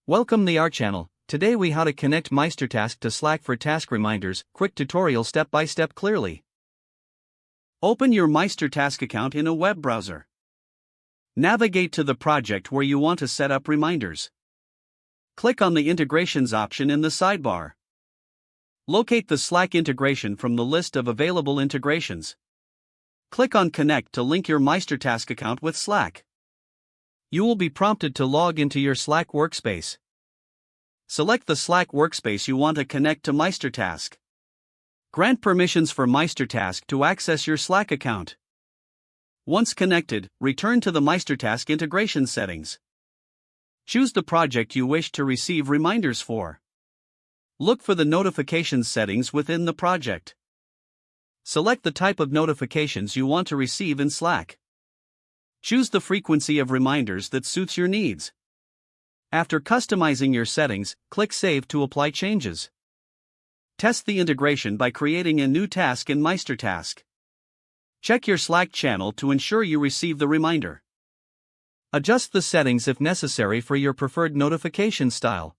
Welcome to our channel. Today we how to connect MeisterTask to Slack for task reminders. Quick tutorial step by step clearly. Open your MeisterTask account in a web browser. Navigate to the project where you want to set up reminders. Click on the integrations option in the sidebar. Locate the Slack integration from the list of available integrations. Click on Connect to link your MeisterTask account with Slack. You will be prompted to log into your Slack workspace. Select the Slack workspace you want to connect to MeisterTask. Grant permissions for MeisterTask to access your Slack account. Once connected, return to the MeisterTask integration settings. Choose the project you wish to receive reminders for. Look for the notifications settings within the project. Select the type of notifications you want to receive in Slack. Choose the frequency of reminders that suits your needs. After customizing your settings, click Save to apply changes. Test the integration by creating a new task in MeisterTask. Check your Slack channel to ensure you receive the reminder. Adjust the settings if necessary for your preferred notification style.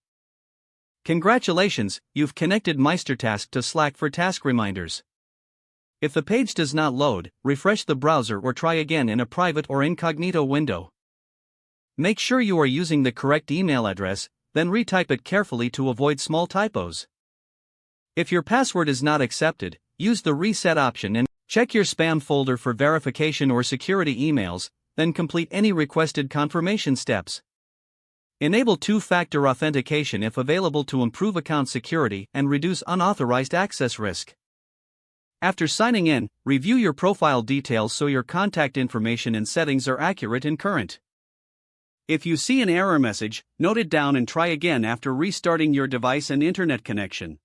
Congratulations, you've connected MeisterTask to Slack for task reminders. If the page does not load, refresh the browser or try again in a private or incognito window. Make sure you are using the correct email address, then retype it carefully to avoid small typos. If your password is not accepted, use the reset option and check your spam folder for verification or security emails, then complete any requested confirmation steps. Enable two-factor authentication if available to improve account security and reduce unauthorized access risk. After signing in, review your profile details so your contact information and settings are accurate and current. If you see an error message, note it down and try again after restarting your device and internet connection.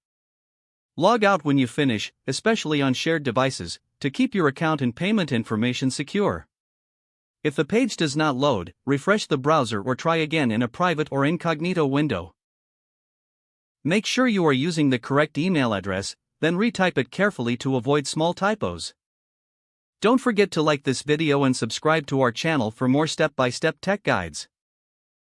Log out when you finish, especially on shared devices, to keep your account and payment information secure. If the page does not load, refresh the browser or try again in a private or incognito window. Make sure you are using the correct email address, then retype it carefully to avoid small typos. Don't forget to like this video and subscribe to our channel for more step-by-step tech guides.